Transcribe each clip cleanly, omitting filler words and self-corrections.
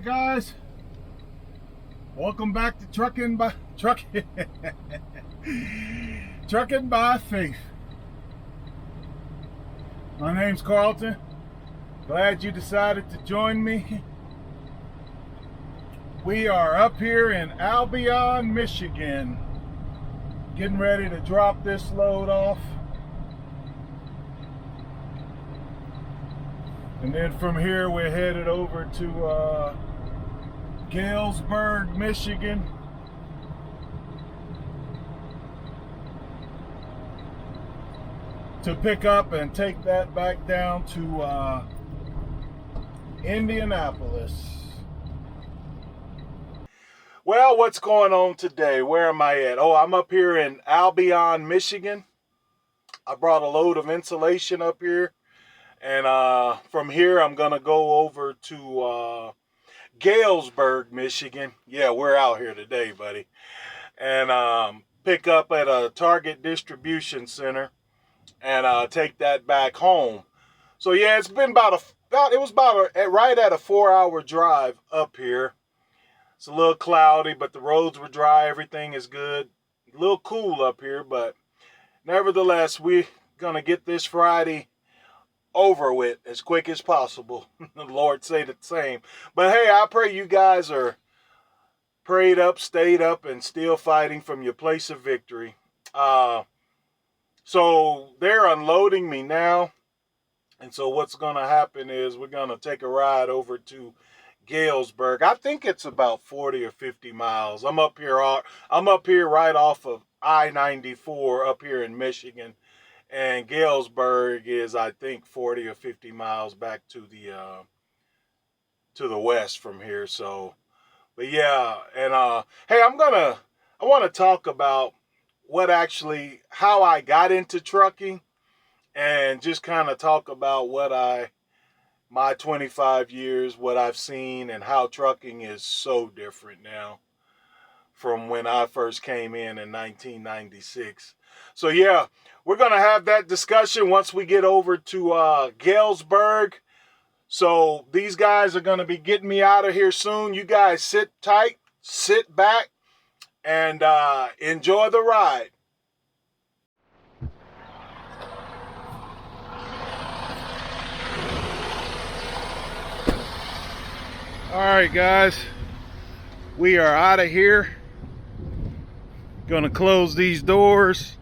guys, welcome back to Trucking by Faith. My name's Carlton. Glad you decided to join me. We are up here in Albion, Michigan, getting ready to drop this load off. And then from here we're headed over to Galesburg, Michigan. To pick up and take that back down to Indianapolis. Well, what's going on today? Where am I at? Oh, I'm up here in Albion, Michigan. I brought a load of insulation up here. And from here, I'm going to go over to Galesburg, Michigan. Yeah, we're out here today, buddy. And pick up at a Target distribution center and take that back home. So, yeah, it's been right at a 4-hour drive up here. It's a little cloudy, but the roads were dry. Everything is good. A little cool up here, but nevertheless, we're going to get this Friday over with as quick as possible. The Lord say the same. But hey, I pray you guys are prayed up, stayed up, and still fighting from your place of victory. So they're unloading me now. And so what's going to happen is we're going to take a ride over to Galesburg. I think it's about 40 or 50 miles. I'm up here right off of I-94 up here in Michigan. And Galesburg is, I think, 40 or 50 miles back to the west from here. So, but yeah, and hey, I want to talk about how I got into trucking, and just kind of talk about my 25 years, what I've seen, and how trucking is so different now from when I first came in 1996. So yeah, we're going to have that discussion once we get over to Galesburg. So these guys are going to be getting me out of here soon. You guys sit tight, sit back, and enjoy the ride. All right, guys, we are out of here. Gonna close these doors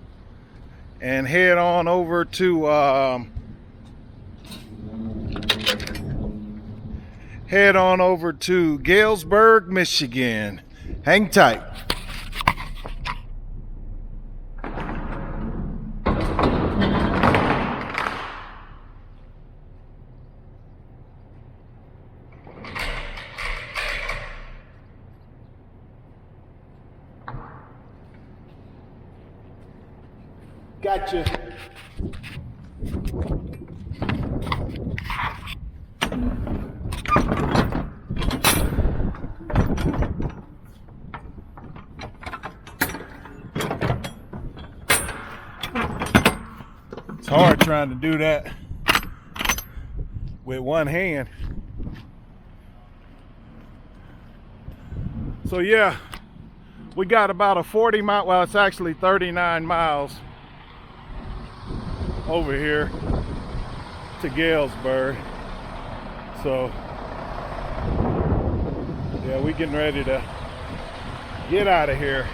and head on over to Galesburg, Michigan. Hang tight. Gotcha. It's hard trying to do that with one hand. So yeah, we got about a 40 mile, well, it's actually 39 miles over here to Galesburg. So yeah, we getting ready to get out of here.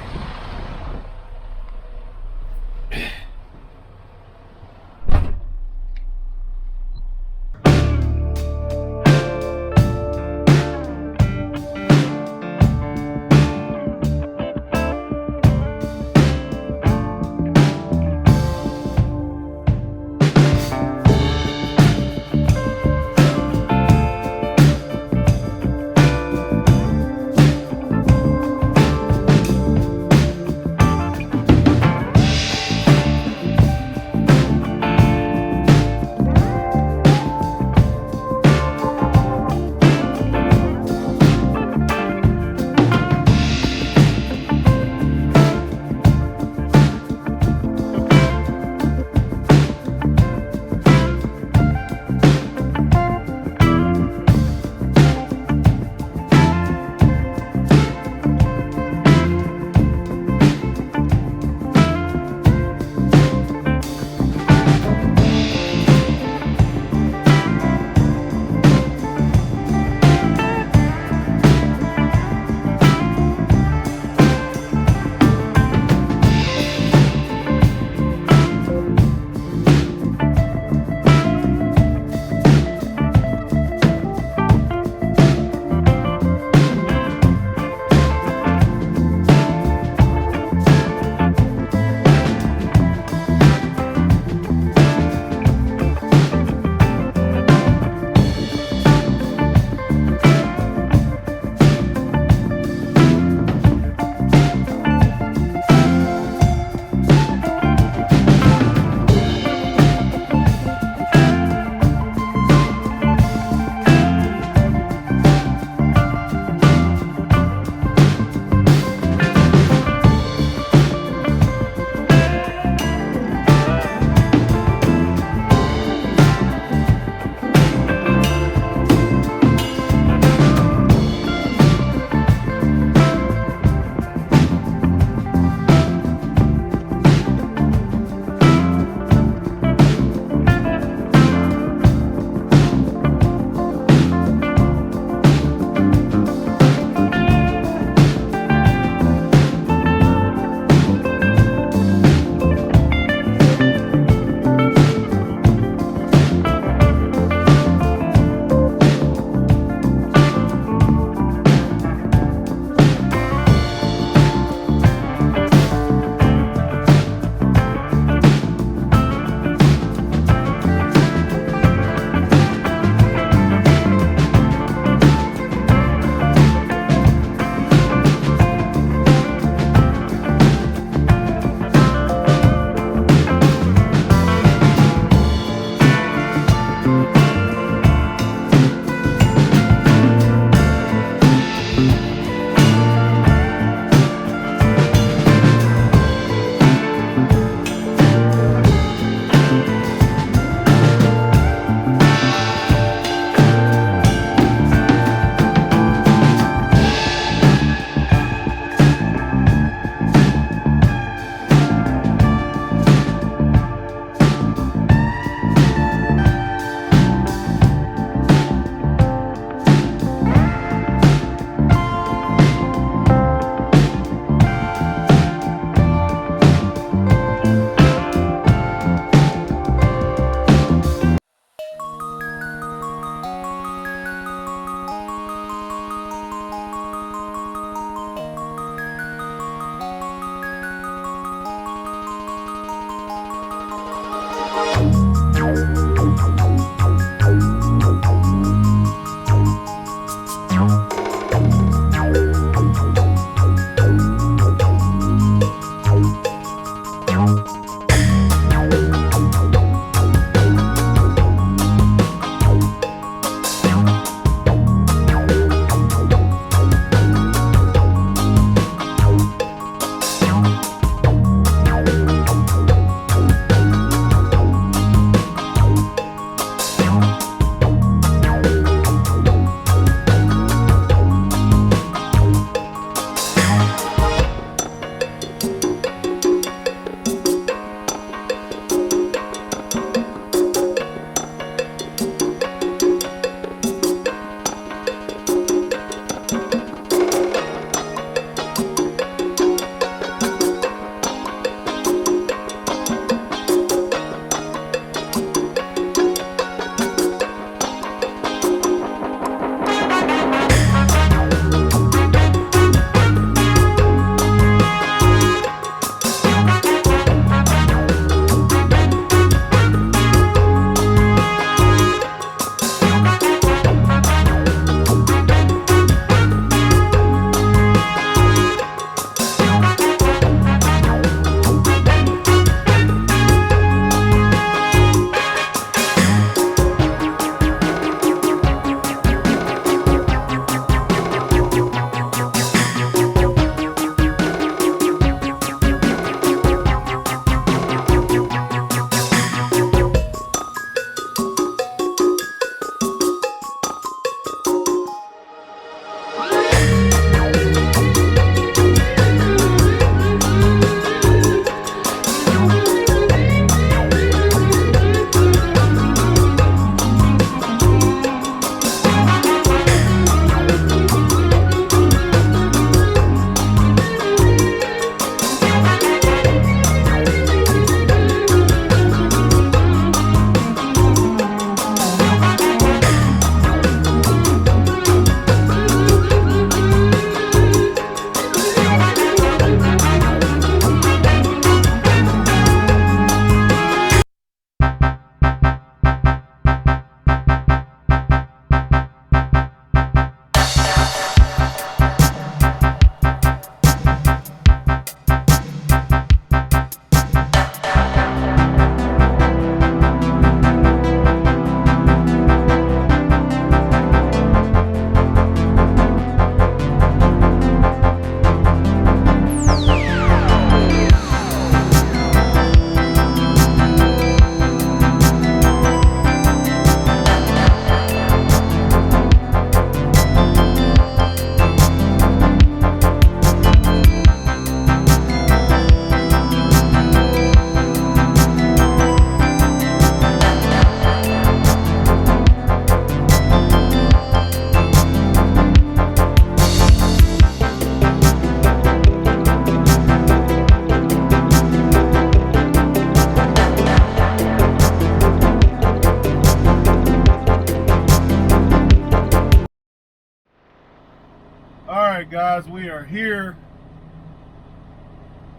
guys, we are here.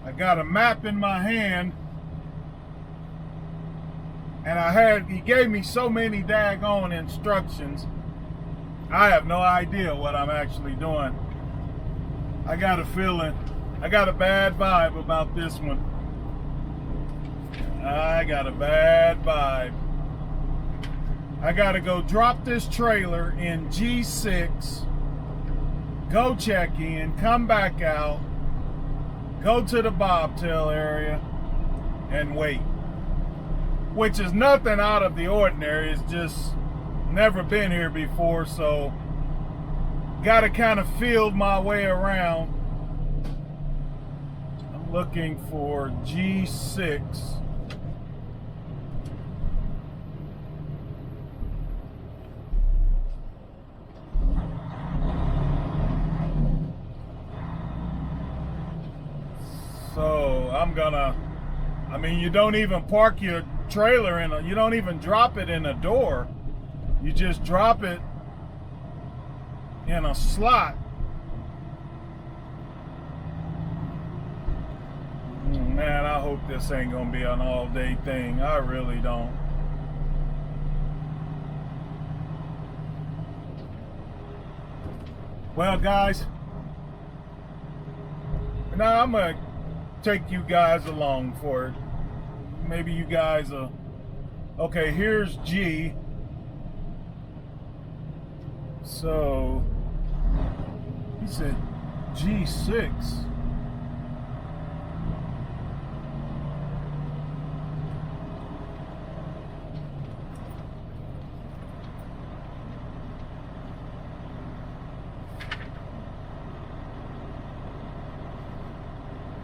I got a map in my hand, and he gave me so many daggone instructions. I have no idea what I'm actually doing. I got a feeling, I got a bad vibe about this one. I got a bad vibe. I gotta go drop this trailer in G6, go check in, come back out, go to the bobtail area, and wait. Which is nothing out of the ordinary. It's just never been here before, so gotta kind of feel my way around. I'm looking for G6. So I'm gonna, you don't even park your trailer you don't even drop it in a door. You just drop it in a slot. Man, I hope this ain't gonna be an all-day thing. I really don't. Well, guys, now I'm gonna take you guys along for it. Maybe you guys okay, here's G. So he said G6.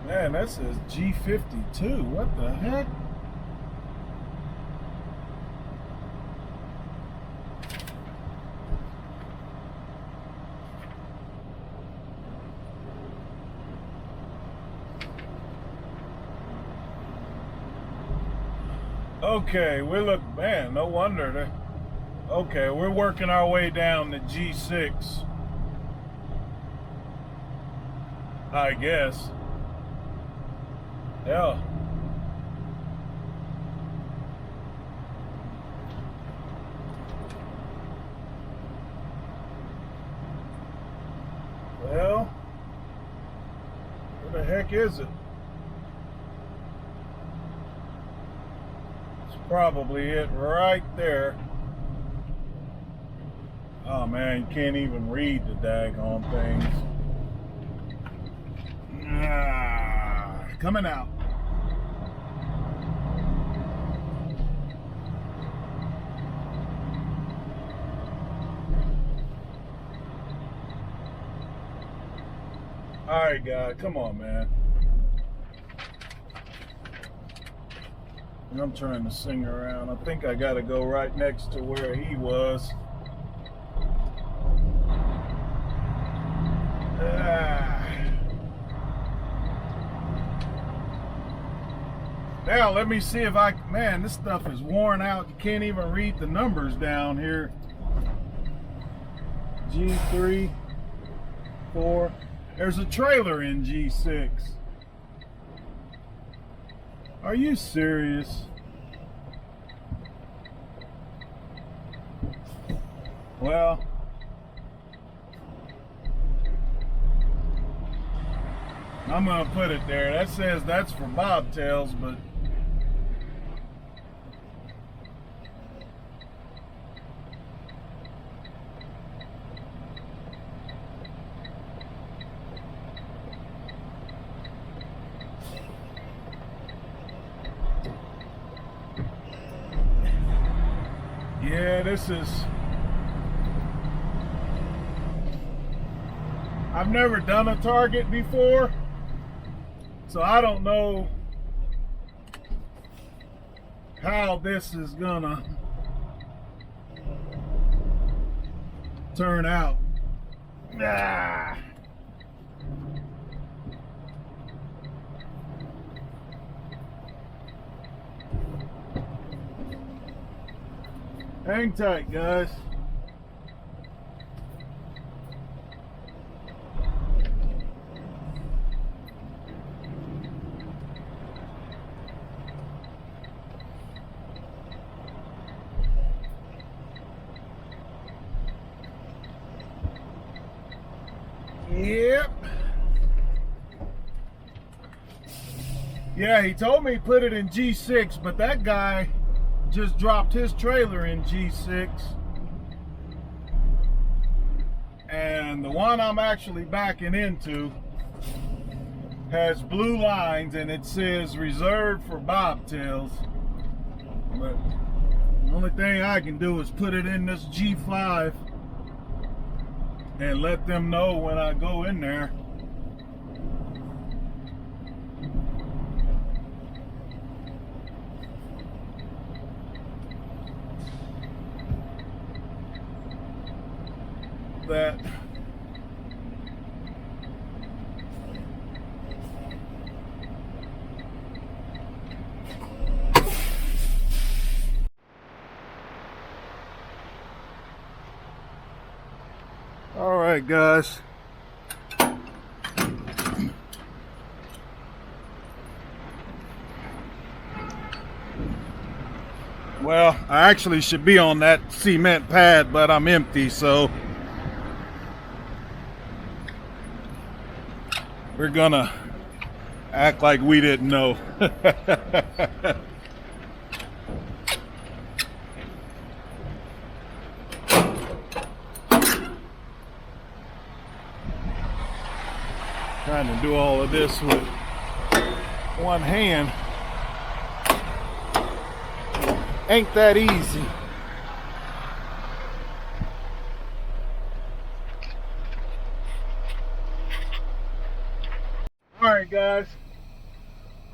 Man, that says G52. What the heck? Okay, man, no wonder. Okay, we're working our way down to G6. I guess. Yeah. Well, where the heck is it? It's probably it right there. Oh man, you can't even read the daggone things. Coming out. All right, guys, come on, man. And I'm trying to sing around. I think I got to go right next to where he was. Now, let me see if man, this stuff is worn out. You can't even read the numbers down here. G3, 4. There's a trailer in G6. Are you serious? Well, I'm gonna put it there. That says that's for bobtails, but yeah, this is, I've never done a Target before, so I don't know how this is gonna turn out. Hang tight, guys. Yep. Yeah, he told me put it in G6, but that guy just dropped his trailer in G6. And the one I'm actually backing into has blue lines and it says reserved for bobtails. But the only thing I can do is put it in this G5 and let them know when I go in there. That all right, guys. Well, I actually should be on that cement pad, but I'm empty, so we're gonna act like we didn't know. Trying to do all of this with one hand ain't that easy. All right, guys.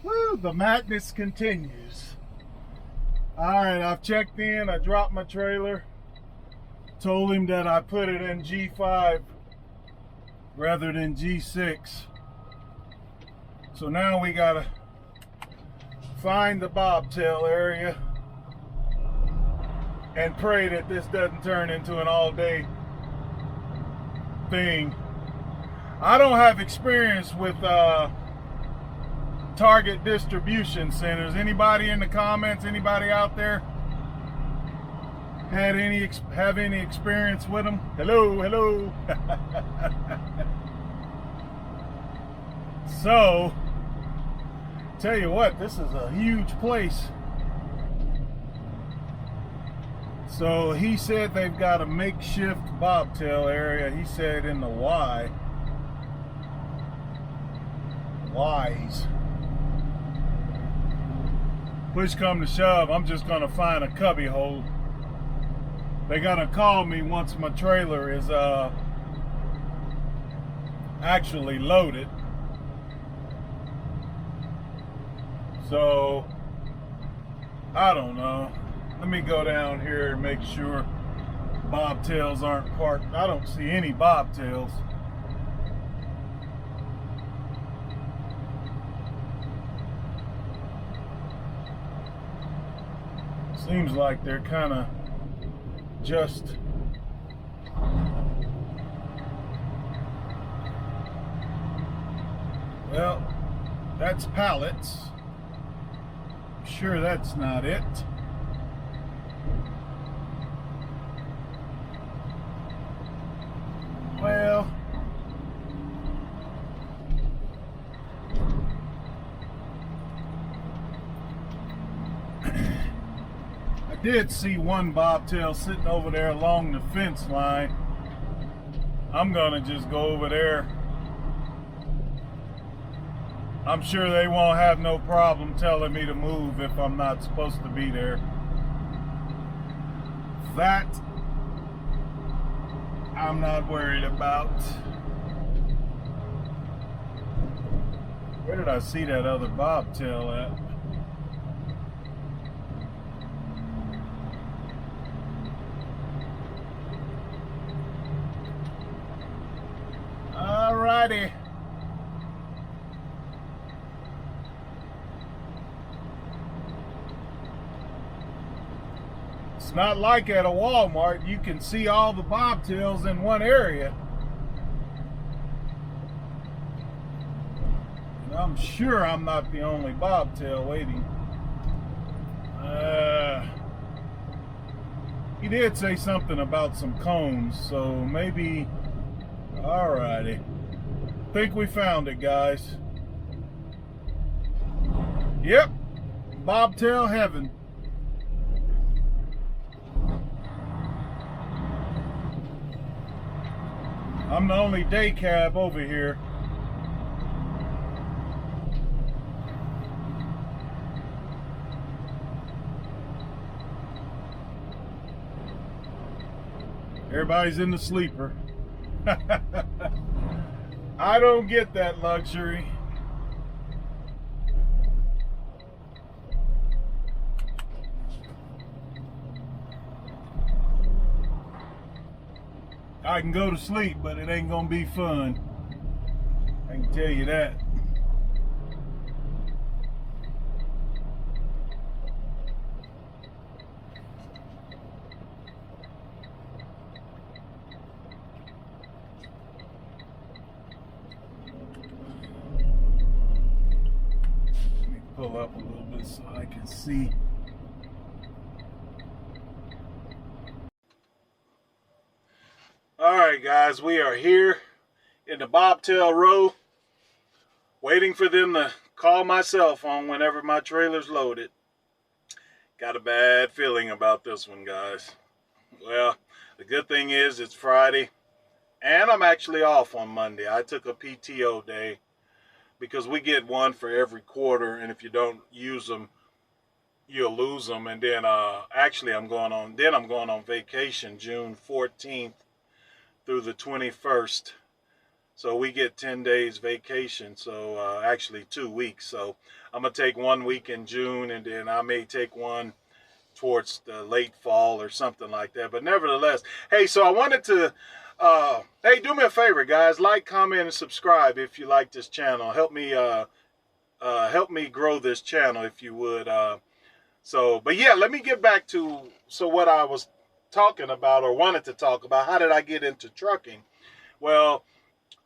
Woo, the madness continues. All right, I've checked in. I dropped my trailer. Told him that I put it in G5 rather than G6. So now we gotta find the bobtail area and pray that this doesn't turn into an all-day thing. I don't have experience with Target distribution centers. Anybody in the comments, anybody out there have any experience with them? Hello. So, tell you what, this is a huge place. So he said they've got a makeshift bobtail area. He said in the Y's. Push come to shove, I'm just gonna find a cubby hole. They're gonna call me once my trailer is actually loaded. So, I don't know. Let me go down here and make sure bobtails aren't parked. I don't see any bobtails. Seems like they're kind of just well, that's pallets. I'm sure that's not it. Well, I did see one bobtail sitting over there along the fence line. I'm gonna just go over there. I'm sure they won't have no problem telling me to move if I'm not supposed to be there. That I'm not worried about. Where did I see that other bobtail at? Alrighty. It's not like at a Walmart, you can see all the bobtails in one area. And I'm sure I'm not the only bobtail waiting. He did say something about some cones, so maybe, alrighty. Think we found it, guys. Yep, bobtail heaven. I'm the only day cab over here. Everybody's in the sleeper. I don't get that luxury. I can go to sleep, but it ain't gonna be fun. I can tell you that. Let me pull up a little bit so I can see. All right, guys, we are here in the bobtail row, waiting for them to call my cell phone whenever my trailer's loaded. Got a bad feeling about this one, guys. Well, the good thing is it's Friday, and I'm actually off on Monday. I took a PTO day because we get one for every quarter, and if you don't use them, you'll lose them. And then actually I'm going on vacation June 14th through the 21st. So we get 10 days vacation, so actually 2 weeks. So I'm going to take 1 week in June, and then I may take one towards the late fall or something like that. But nevertheless, hey, so I wanted to, hey, do me a favor, guys. Like, comment, and subscribe if you like this channel. Help me grow this channel if you would. But yeah, let me get back to what I was talking about or wanted to talk about. How did I get into trucking? Well,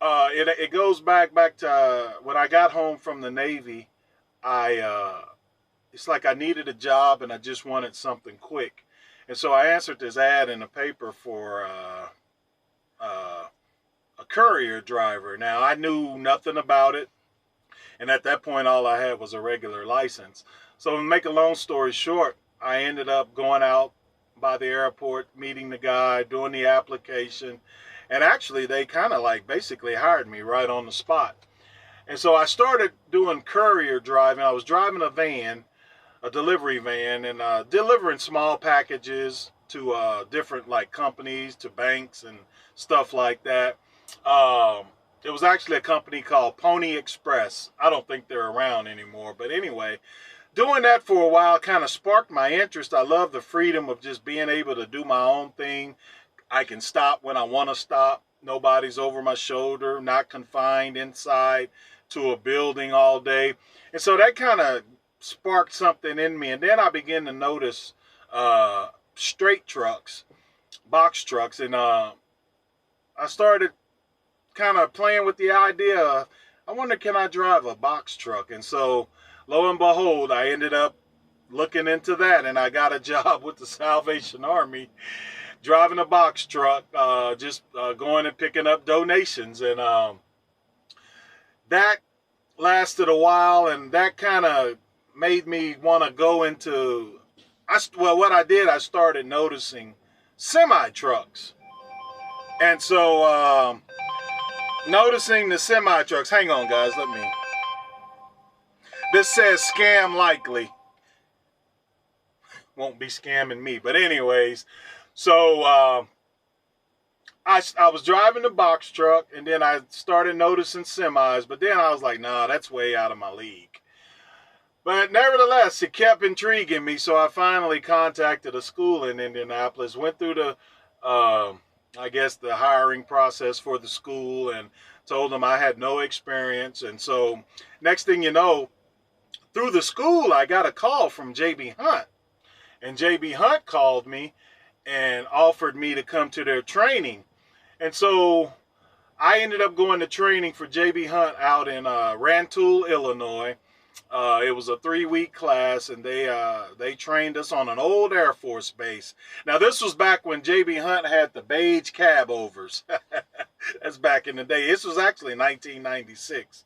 it goes back to when I got home from the Navy. It's like I needed a job and I just wanted something quick, and so I answered this ad in the paper for a courier driver. Now, I knew nothing about it, and at that point all I had was a regular license. So to make a long story short, I ended up going out by the airport, meeting the guy, doing the application, and actually they kind of like basically hired me right on the spot. And so I started doing courier driving. I was driving a van, a delivery van, and delivering small packages to different like companies, to banks and stuff like that. It was actually a company called Pony Express. I don't think they're around anymore, but anyway, doing that for a while kind of sparked my interest. I love the freedom of just being able to do my own thing. I can stop when I want to stop. Nobody's over my shoulder, not confined inside to a building all day. And so that kind of sparked something in me. And then I began to notice straight trucks, box trucks. And I started kind of playing with the idea of, I wonder, can I drive a box truck? And so lo and behold, I ended up looking into that, and I got a job with the Salvation Army driving a box truck, going and picking up donations. And that lasted a while, and that kind of made me want to go into, what I did, I started noticing semi-trucks. And so noticing the semi-trucks, hang on guys, this says scam likely. Won't be scamming me, but anyways, so I was driving the box truck, and then I started noticing semis, but then I was like, nah, that's way out of my league. But nevertheless, it kept intriguing me, so I finally contacted a school in Indianapolis, went through the, I guess, the hiring process for the school, and told them I had no experience. And so next thing you know, through the school, I got a call from J.B. Hunt. And J.B. Hunt called me and offered me to come to their training. And so I ended up going to training for J.B. Hunt out in Rantoul, Illinois. It was a 3-week class, and they trained us on an old Air Force base. Now, this was back when J.B. Hunt had the beige cab overs. That's back in the day. This was actually 1996.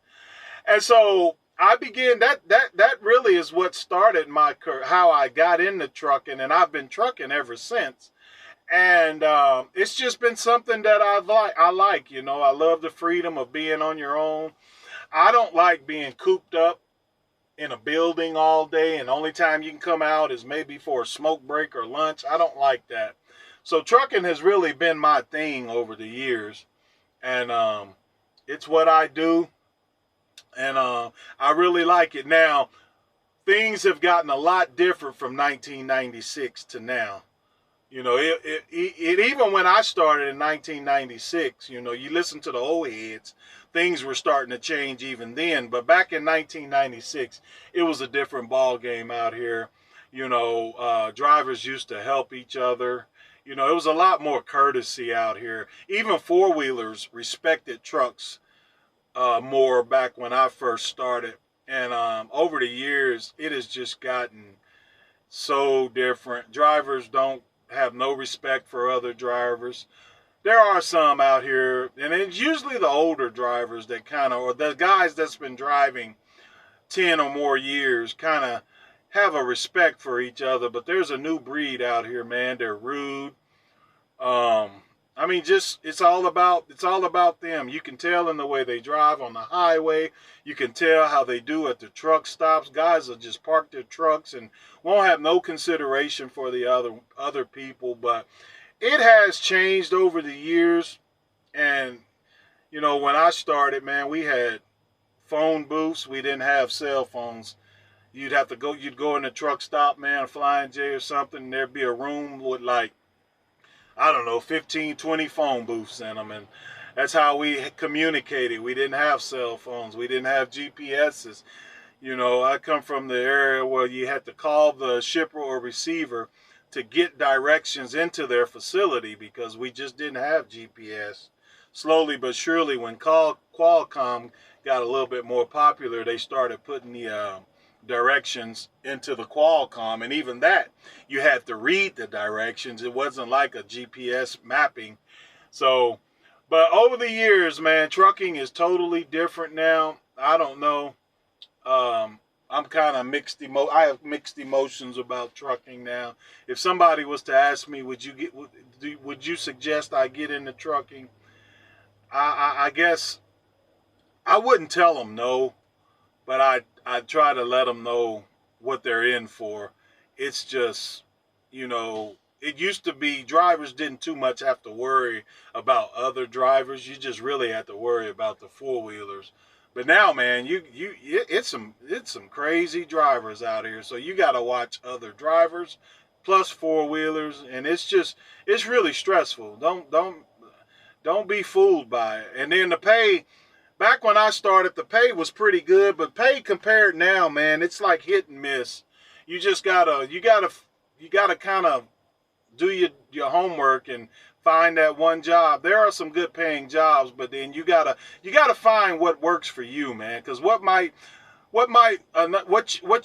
And so I began that really is what started my career, how I got into trucking, and I've been trucking ever since. And it's just been something that I like, you know. I love the freedom of being on your own. I don't like being cooped up in a building all day, and the only time you can come out is maybe for a smoke break or lunch. I don't like that. So trucking has really been my thing over the years, and it's what I do, and I really like it. Now, things have gotten a lot different from 1996 to now. You know, it even when I started in 1996, you know, you listen to the old heads, things were starting to change even then. But back in 1996, it was a different ball game out here. You know, drivers used to help each other. You know, it was a lot more courtesy out here. Even four-wheelers respected trucks more back when I first started. And over the years, it has just gotten so different. Drivers don't have no respect for other drivers. There are some out here, and it's usually the older drivers that kind of, or the guys that's been driving 10 or more years, kind of have a respect for each other. But there's a new breed out here, man. They're rude. Um, I mean, just it's all about them. You can tell in the way they drive on the highway. You can tell how they do at the truck stops. Guys will just park their trucks and won't have no consideration for the other people. But it has changed over the years. And you know, when I started, man, we had phone booths. We didn't have cell phones. You'd go in the truck stop, man, a Flying J or something, and there'd be a room with like, I don't know, 15, 20 phone booths in them. And that's how we communicated. We didn't have cell phones. We didn't have GPSs. You know, I come from the area where you had to call the shipper or receiver to get directions into their facility because we just didn't have GPS. Slowly but surely, when Qualcomm got a little bit more popular, they started putting the directions into the Qualcomm, and even that, you had to read the directions. It wasn't like a GPS mapping. So, but over the years, man, trucking is totally different now. I don't know. I'm kind of I have mixed emotions about trucking now. If somebody was to ask me, would you suggest I get into trucking? I guess I wouldn't tell them no, but I try to let them know what they're in for. It's just, you know, it used to be drivers didn't too much have to worry about other drivers. You just really had to worry about the four-wheelers. But now, man, it's some crazy drivers out here. So you got to watch other drivers plus four-wheelers, and it's really stressful. Don't be fooled by it. And then the pay, back when I started, the pay was pretty good, but pay compared now, man, it's like hit and miss. You gotta kind of do your homework and find that one job. There are some good paying jobs, but then you gotta find what works for you, man. Because what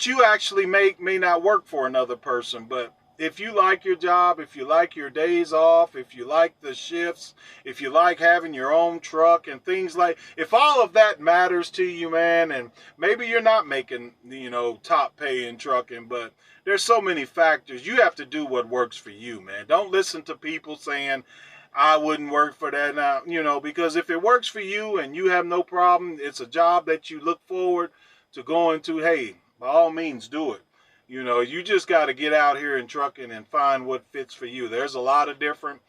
you actually make may not work for another person. But if you like your job, if you like your days off, if you like the shifts, if you like having your own truck and things like, if all of that matters to you, man, and maybe you're not making, you know, top pay in trucking, but there's so many factors. You have to do what works for you, man. Don't listen to people saying, I wouldn't work for that now, you know, because if it works for you and you have no problem, it's a job that you look forward to going to, hey, by all means, do it. You know, you just got to get out here in trucking and find what fits for you. There's a lot of different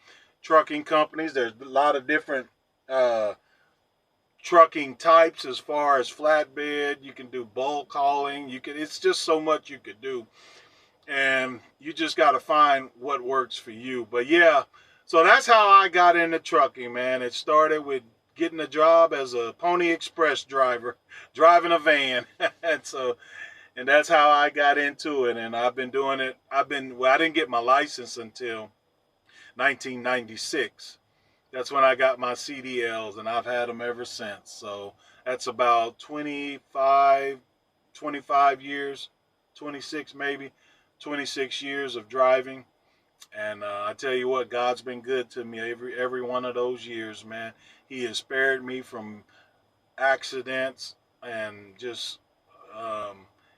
trucking companies. There's a lot of different trucking types as far as flatbed. You can do bulk hauling. It's just so much you could do. And you just got to find what works for you. But yeah, so that's how I got into trucking, man. It started with getting a job as a Pony Express driver, driving a van. And that's how I got into it. And I've been doing it. I didn't get my license until 1996. That's when I got my CDLs, and I've had them ever since. So that's about 25 years, 26 maybe, 26 years of driving. And I tell you what, God's been good to me every one of those years, man. He has spared me from accidents and just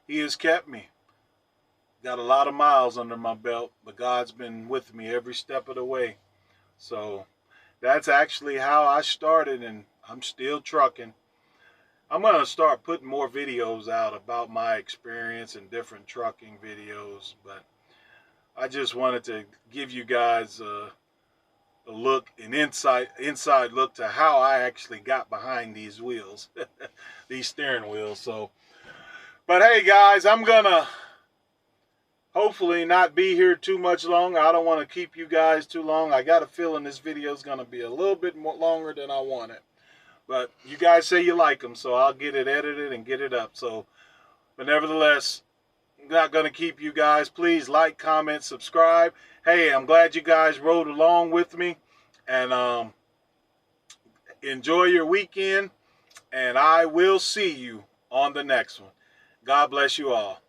he has kept me. Got a lot of miles under my belt, but God's been with me every step of the way. So that's actually how I started, and I'm still trucking. I'm going to start putting more videos out about my experience and different trucking videos, but I just wanted to give you guys a look, an inside look to how I actually got behind these wheels, these steering wheels. So, but hey guys, I'm gonna hopefully not be here too much long. I don't want to keep you guys too long. I got a feeling this video is gonna be a little bit more longer than I want it. But you guys say you like them, so I'll get it edited and get it up. So, but nevertheless, I'm not gonna keep you guys. Please like, comment, subscribe. Hey, I'm glad you guys rode along with me, and enjoy your weekend, and I will see you on the next one. God bless you all.